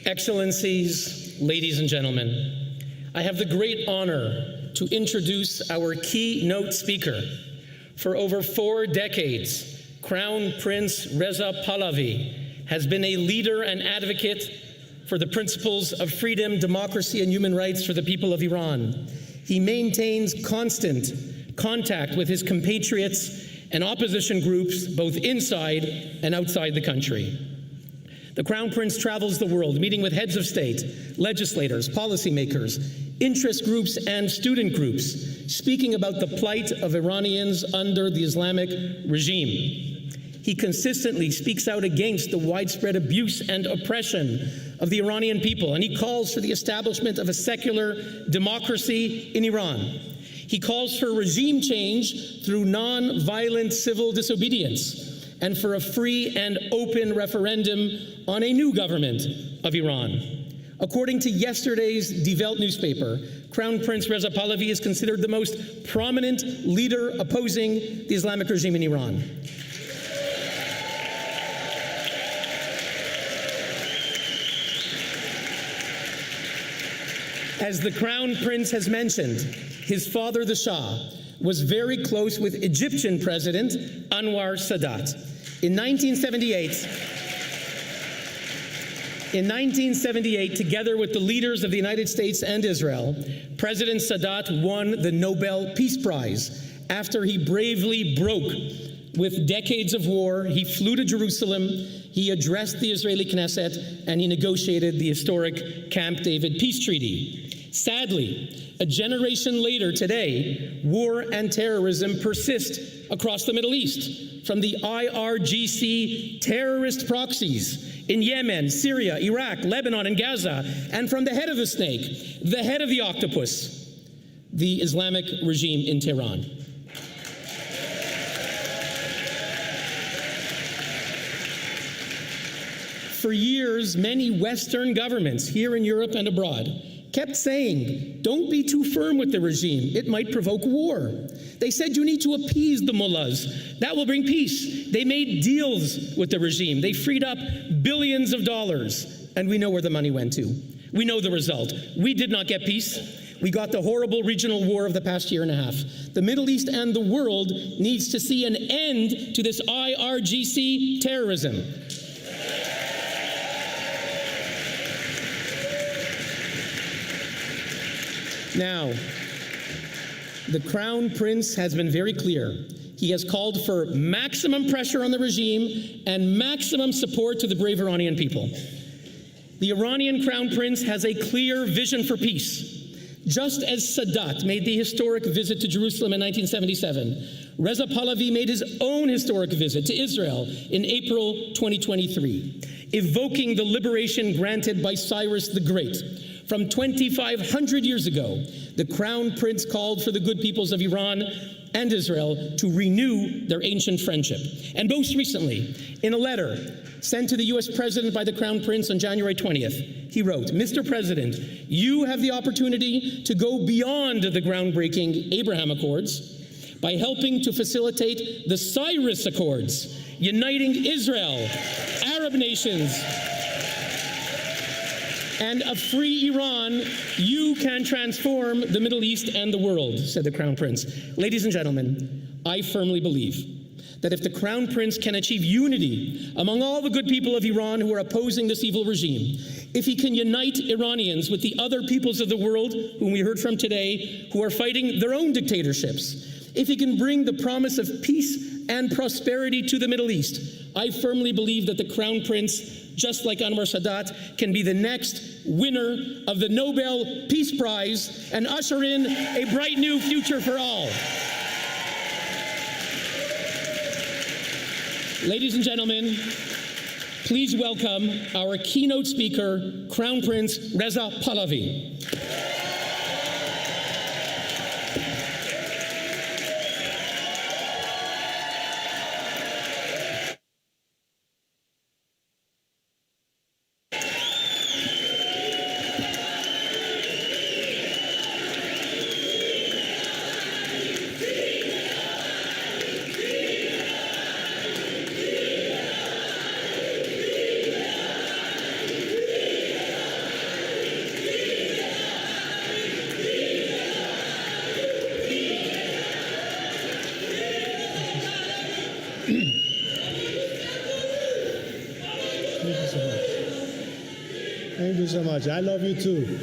Excellencies, ladies and gentlemen, I have the great honor to introduce our keynote speaker. For over 4 decades, Crown Prince Reza Pahlavi has been a leader and advocate for the principles of freedom, democracy, and human rights for the people of Iran. He maintains constant contact with his compatriots and opposition groups, both inside and outside the country. The Crown Prince travels the world, meeting with heads of state, legislators, policymakers, interest groups, and student groups, speaking about the plight of Iranians under the Islamic regime. He consistently speaks out against the widespread abuse and oppression of the Iranian people, and he calls for the establishment of a secular democracy in Iran. He calls for regime change through non-violent civil disobedience and for a free and open referendum on a new government of Iran. According to yesterday's Die Welt newspaper, Crown Prince Reza Pahlavi is considered the most prominent leader opposing the Islamic regime in Iran. As the Crown Prince has mentioned, his father, the Shah, was very close with Egyptian President Anwar Sadat. In 1978, together with the leaders of the United States and Israel, President Sadat won the Nobel Peace Prize. After he bravely broke with decades of war, he flew to Jerusalem, he addressed the Israeli Knesset, and he negotiated the historic Camp David Peace Treaty. Sadly, a generation later today, war and terrorism persist across the Middle East, from the IRGC terrorist proxies in Yemen, Syria, Iraq, Lebanon, and Gaza, and from the head of the snake, the head of the octopus, the Islamic regime in Tehran. For years, many Western governments here in Europe and abroad kept saying, don't be too firm with the regime, it might provoke war. They said you need to appease the mullahs, that will bring peace. They made deals with the regime. They freed up billions of dollars, and we know where the money went to. We know the result. We did not get peace. We got the horrible regional war of the past year and a half. The Middle East and the world needs to see an end to this IRGC terrorism. Now, the Crown Prince has been very clear. He has called for maximum pressure on the regime and maximum support to the brave Iranian people. The Iranian Crown Prince has a clear vision for peace. Just as Sadat made the historic visit to Jerusalem in 1977, Reza Pahlavi made his own historic visit to Israel in April 2023, evoking the liberation granted by Cyrus the Great. From 2,500 years ago, the Crown Prince called for the good peoples of Iran and Israel to renew their ancient friendship. And most recently, in a letter sent to the US President by the Crown Prince on January 20th, he wrote, Mr. President, you have the opportunity to go beyond the groundbreaking Abraham Accords by helping to facilitate the Cyrus Accords, uniting Israel, Arab nations, and a free Iran. You can transform the Middle East and the world, said the Crown Prince. Ladies and gentlemen, I firmly believe that if the Crown Prince can achieve unity among all the good people of Iran who are opposing this evil regime, if he can unite Iranians with the other peoples of the world, whom we heard from today, who are fighting their own dictatorships, if he can bring the promise of peace and prosperity to the Middle East, I firmly believe that the Crown Prince, just like Anwar Sadat, can be the next winner of the Nobel Peace Prize and usher in a bright new future for all. Ladies and gentlemen, please welcome our keynote speaker, Crown Prince Reza Pahlavi. Thank you so much. Thank you so much. I love you too.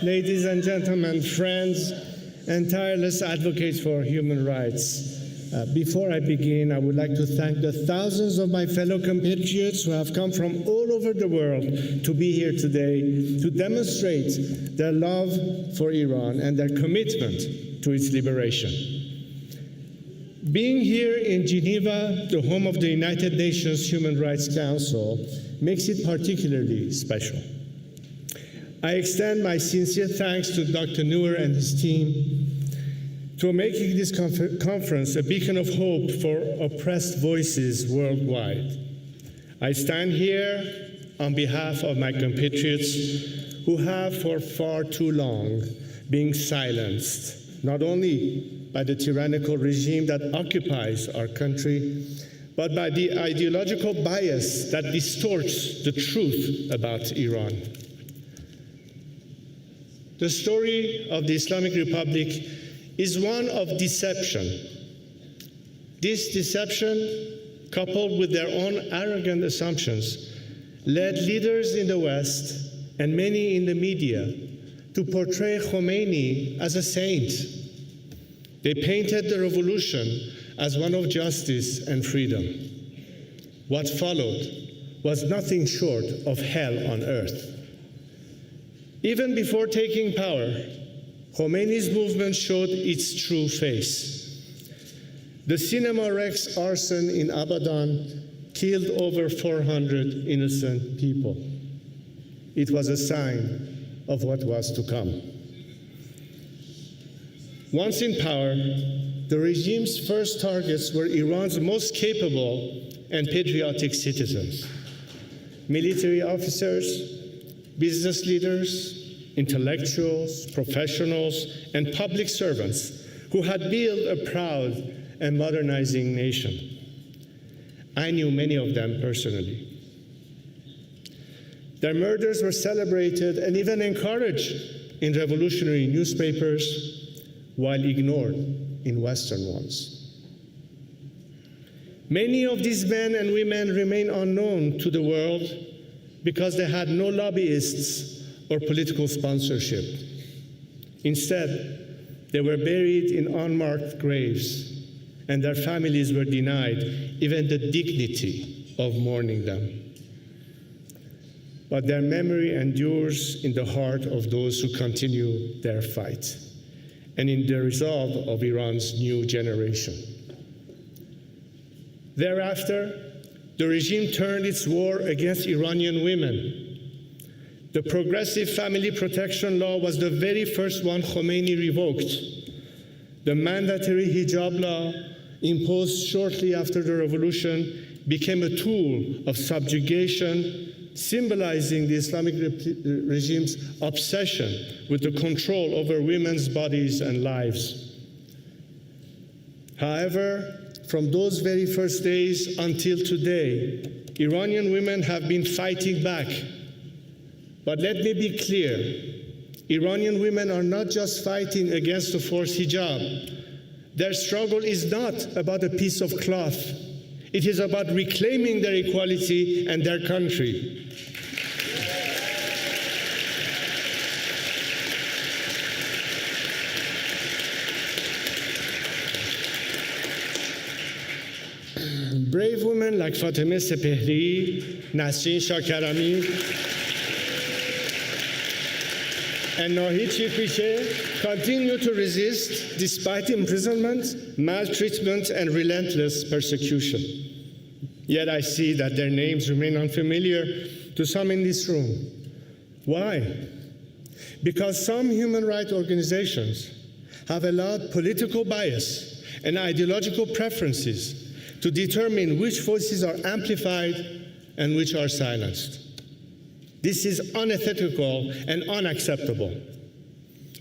Ladies and gentlemen, friends, and tireless advocates for human rights. Before I begin, I would like to thank the thousands of my fellow compatriots who have come from all over the world to be here today to demonstrate their love for Iran and their commitment to its liberation. Being here in Geneva, the home of the United Nations Human Rights Council, makes it particularly special. I extend my sincere thanks to Dr. Nowher and his team for making this conference a beacon of hope for oppressed voices worldwide. I stand here on behalf of my compatriots who have for far too long been silenced, not only by the tyrannical regime that occupies our country, but by the ideological bias that distorts the truth about Iran. The story of the Islamic Republic is one of deception. This deception, coupled with their own arrogant assumptions, led leaders in the West and many in the media to portray Khomeini as a saint. They painted the revolution as one of justice and freedom. What followed was nothing short of hell on earth. Even before taking power, Khomeini's movement showed its true face. The Cinema Rex arson in Abadan killed over 400 innocent people. It was a sign of what was to come. Once in power, the regime's first targets were Iran's most capable and patriotic citizens, military officers, business leaders, intellectuals, professionals, and public servants who had built a proud and modernizing nation. I knew many of them personally. Their murders were celebrated and even encouraged in revolutionary newspapers, while ignored in Western ones. Many of these men and women remain unknown to the world because they had no lobbyists or political sponsorship. Instead, they were buried in unmarked graves, and their families were denied even the dignity of mourning them. But their memory endures in the heart of those who continue their fight, and in the resolve of Iran's new generation. Thereafter, the regime turned its war against Iranian women. The progressive family protection law was the very first one Khomeini revoked. The mandatory hijab law, imposed shortly after the revolution, became a tool of subjugation, symbolizing the Islamic regime's obsession with the control over women's bodies and lives. However, from those very first days until today, Iranian women have been fighting back. But let me be clear, Iranian women are not just fighting against the forced hijab. Their struggle is not about a piece of cloth. It is about reclaiming their equality and their country. Brave women like Fatemeh Sepehri, Nasrin Shakarami, and Nahid Shirpishe continue to resist despite imprisonment, maltreatment, and relentless persecution. Yet I see that their names remain unfamiliar to some in this room. Why? Because some human rights organizations have allowed political bias and ideological preferences to determine which voices are amplified and which are silenced. This is unethical and unacceptable.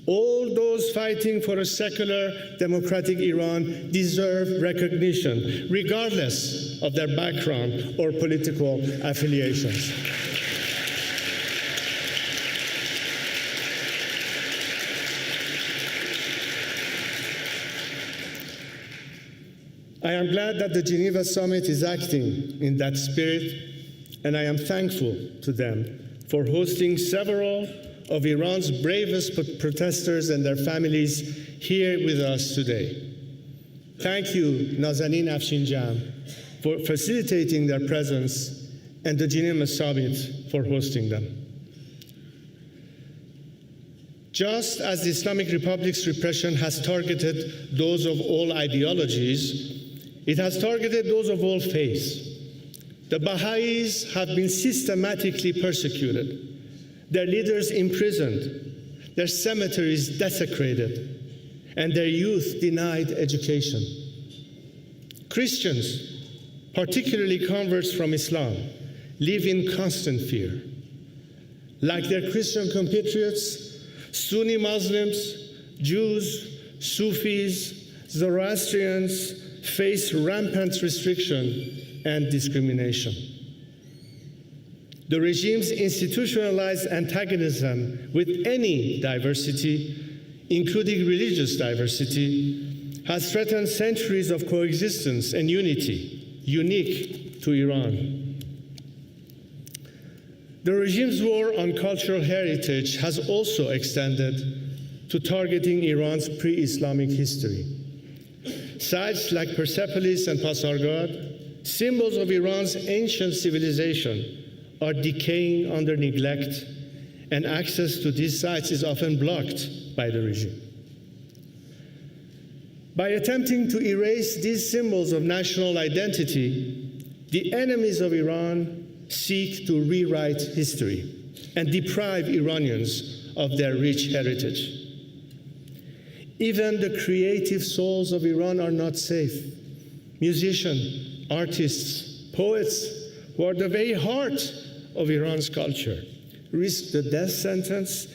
All those fighting for a secular, democratic Iran deserve recognition, regardless of their background or political affiliations. I am glad that the Geneva Summit is acting in that spirit, and I am thankful to them for hosting several of Iran's bravest protesters and their families here with us today. Thank you, Nazanin Afshinjam, for facilitating their presence, and the Geneva Summit for hosting them. Just as the Islamic Republic's repression has targeted those of all ideologies, it has targeted those of all faiths. The Baha'is have been systematically persecuted, their leaders imprisoned, their cemeteries desecrated, and their youth denied education. Christians, particularly converts from Islam, live in constant fear. Like their Christian compatriots, Sunni Muslims, Jews, Sufis, Zoroastrians face rampant restriction and discrimination. The regime's institutionalized antagonism with any diversity, including religious diversity, has threatened centuries of coexistence and unity, unique to Iran. The regime's war on cultural heritage has also extended to targeting Iran's pre-Islamic history. Sites like Persepolis and Pasargad, symbols of Iran's ancient civilization, are decaying under neglect, and access to these sites is often blocked by the regime. By attempting to erase these symbols of national identity, the enemies of Iran seek to rewrite history and deprive Iranians of their rich heritage. Even the creative souls of Iran are not safe. Musicians, artists, poets, who are the very heart of Iran's culture, risk the death sentence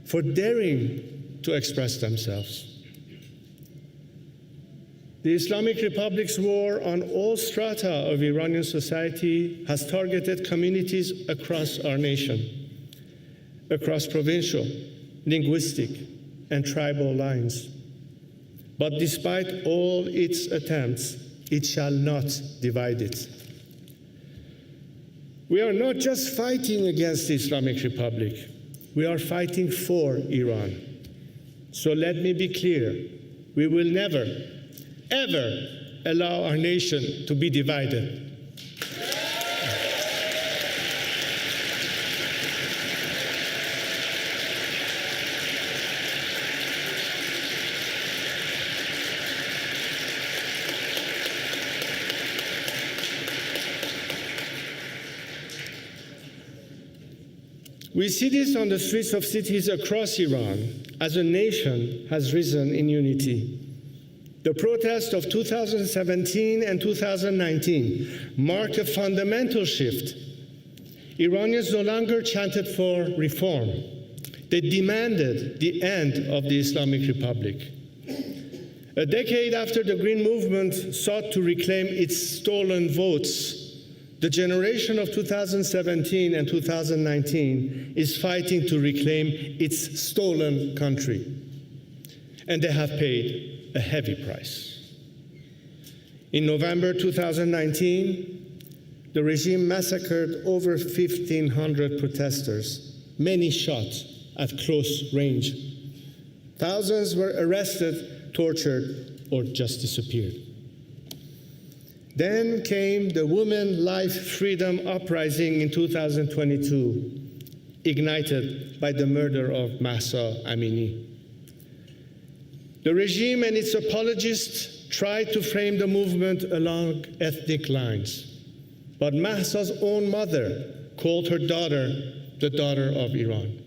for daring to express themselves. The Islamic Republic's war on all strata of Iranian society has targeted communities across our nation, across provincial, linguistic, and tribal lines. But despite all its attempts, it shall not divide it. We are not just fighting against the Islamic Republic, we are fighting for Iran. So let me be clear, we will never, ever allow our nation to be divided. We see this on the streets of cities across Iran as a nation has risen in unity. The protests of 2017 and 2019 marked a fundamental shift. Iranians no longer chanted for reform. They demanded the end of the Islamic Republic. A decade after the Green Movement sought to reclaim its stolen votes, the generation of 2017 and 2019 is fighting to reclaim its stolen country. And they have paid a heavy price. In November 2019, the regime massacred over 1,500 protesters, many shot at close range. Thousands were arrested, tortured, or just disappeared. Then came the Women, Life, Freedom uprising in 2022, ignited by the murder of Mahsa Amini. The regime and its apologists tried to frame the movement along ethnic lines, but Mahsa's own mother called her daughter the daughter of Iran.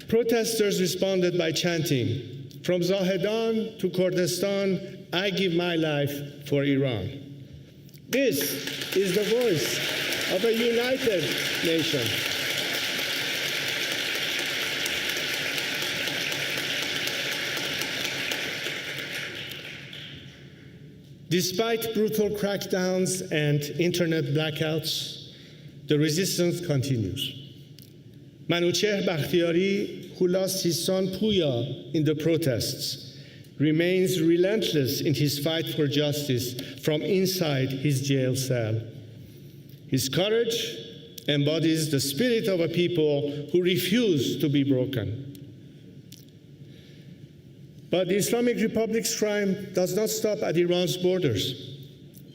Protesters responded by chanting, "From Zahedan to Kurdistan, I give my life for Iran." This is the voice of a united nation. Despite brutal crackdowns and internet blackouts, the resistance continues. Manouchehr Bakhtiari, who lost his son Puya in the protests, remains relentless in his fight for justice from inside his jail cell. His courage embodies the spirit of a people who refuse to be broken. But the Islamic Republic's crime does not stop at Iran's borders.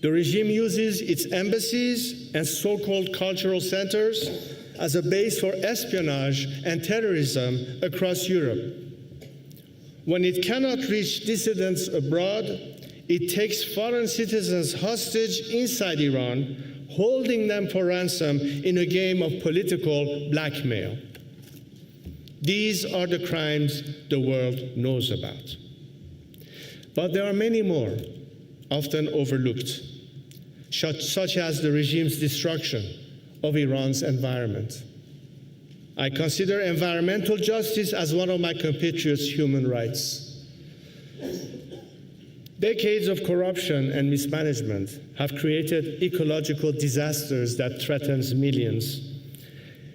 The regime uses its embassies and so-called cultural centers as a base for espionage and terrorism across Europe. When it cannot reach dissidents abroad, it takes foreign citizens hostage inside Iran, holding them for ransom in a game of political blackmail. These are the crimes the world knows about. But there are many more, often overlooked, such as the regime's destruction of Iran's environment. I consider environmental justice as one of my compatriots' human rights. Decades of corruption and mismanagement have created ecological disasters that threaten millions.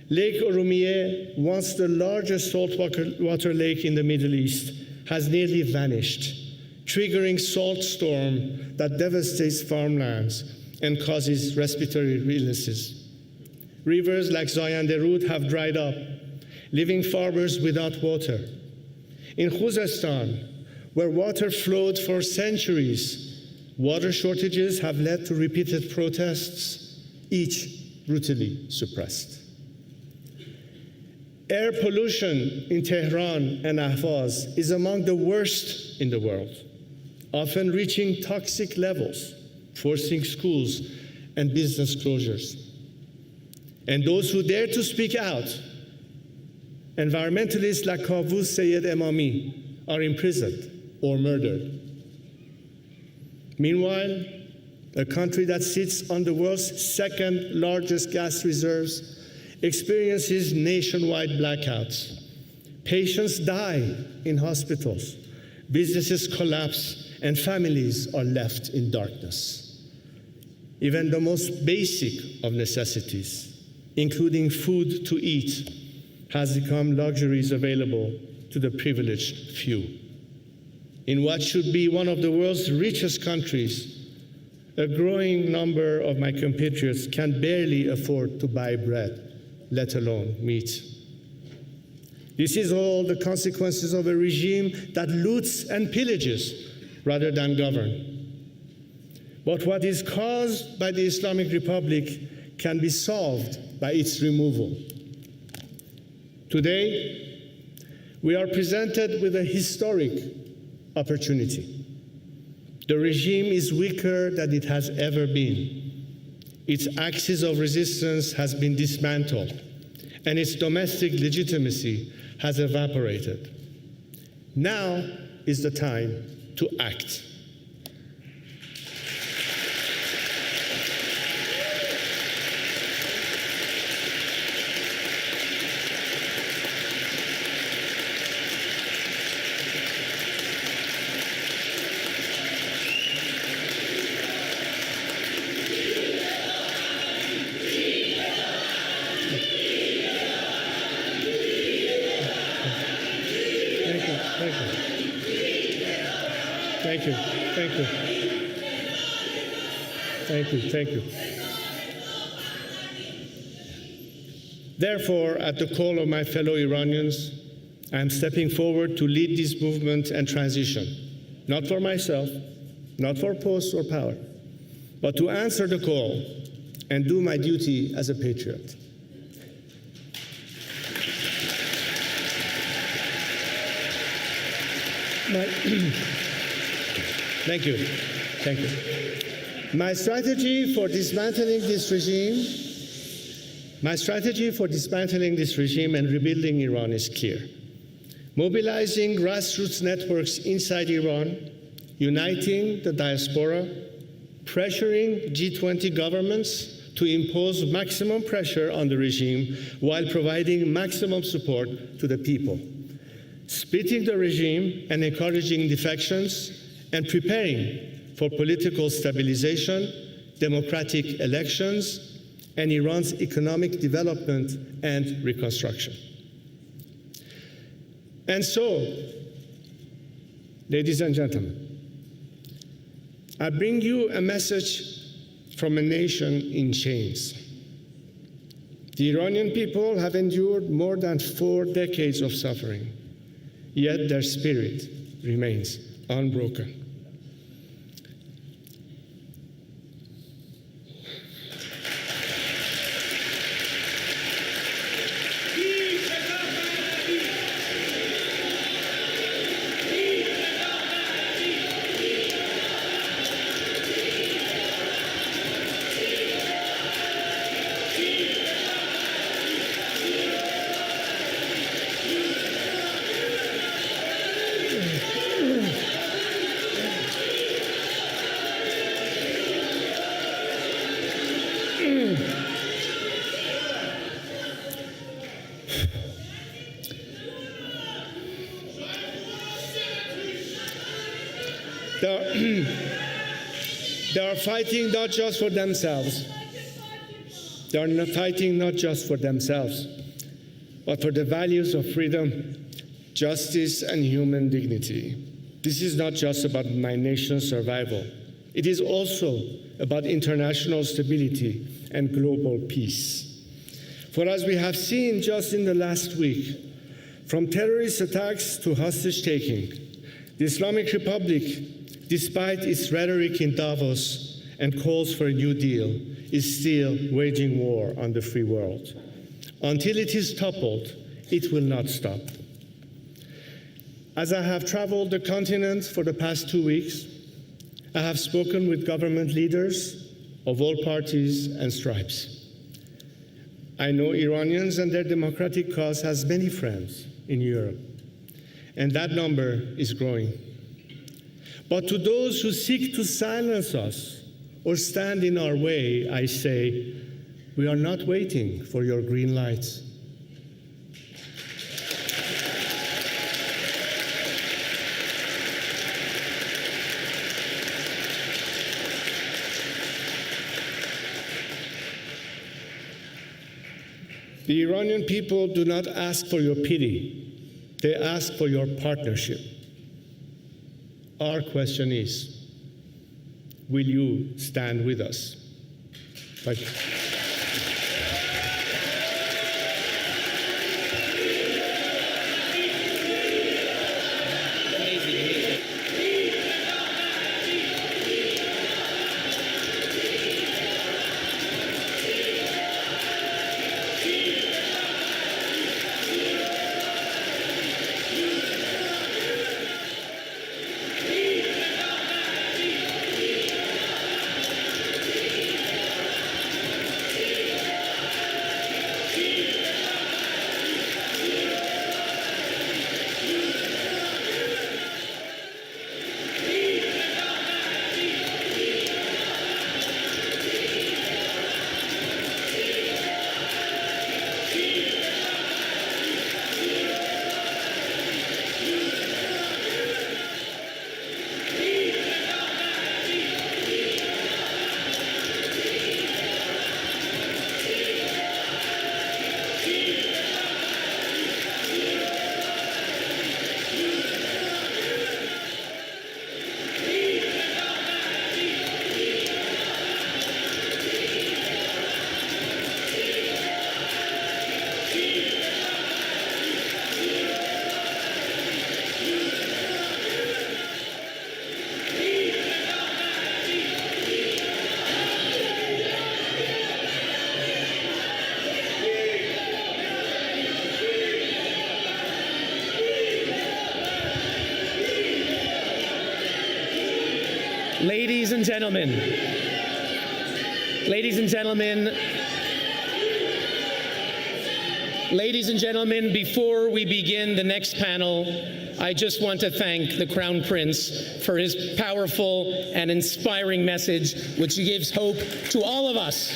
Lake Urumie, once the largest saltwater lake in the Middle East, has nearly vanished, triggering salt storm that devastates farmlands and causes respiratory illnesses. Rivers like Zayanderud have dried up, leaving farmers without water. In Khuzestan, where water flowed for centuries, water shortages have led to repeated protests, each brutally suppressed. Air pollution in Tehran and Ahvaz is among the worst in the world, often reaching toxic levels, forcing schools and business closures. And those who dare to speak out, environmentalists like Kavuz Sayed Emami, are imprisoned or murdered. Meanwhile, a country that sits on the world's second largest gas reserves experiences nationwide blackouts. Patients die in hospitals, businesses collapse, and families are left in darkness. Even the most basic of necessities, including food to eat, has become luxuries available to the privileged few. In what should be one of the world's richest countries, a growing number of my compatriots can barely afford to buy bread, let alone meat. This is all the consequences of a regime that loots and pillages rather than govern. But what is caused by the Islamic Republic can be solved by its removal. Today, we are presented with a historic opportunity. The regime is weaker than it has ever been. Its axis of resistance has been dismantled, and its domestic legitimacy has evaporated. Now is the time to act. Thank you. Therefore, at the call of my fellow Iranians, I am stepping forward to lead this movement and transition, not for myself, not for post or power, but to answer the call and do my duty as a patriot. Thank you. My strategy for dismantling this regime and rebuilding Iran is clear. Mobilizing grassroots networks inside Iran, uniting the diaspora, pressuring G20 governments to impose maximum pressure on the regime while providing maximum support to the people, splitting the regime and encouraging defections, and preparing for political stabilization, democratic elections, and Iran's economic development and reconstruction. And so, Ladies and gentlemen, I bring you a message from a nation in chains. The Iranian people have endured more than 4 decades of suffering, yet their spirit remains unbroken. They are fighting not just for themselves. They are not fighting not just for themselves, but for the values of freedom, justice, and human dignity. This is not just about my nation's survival. It is also about international stability and global peace. For as we have seen just in the last week, from terrorist attacks to hostage-taking, the Islamic Republic, despite its rhetoric in Davos and calls for a new deal, is still waging war on the free world. Until it is toppled, it will not stop. As I have traveled the continent for the past 2 weeks, I have spoken with government leaders of all parties and stripes. I know Iranians and their democratic cause has many friends in Europe, and that number is growing. But to those who seek to silence us or stand in our way, I say, we are not waiting for your green lights. The Iranian people do not ask for your pity. They ask for your partnership. Our question is, will you stand with us? Thank you. Ladies and gentlemen, before we begin the next panel, I just want to thank the Crown Prince for his powerful and inspiring message, which gives hope to all of us.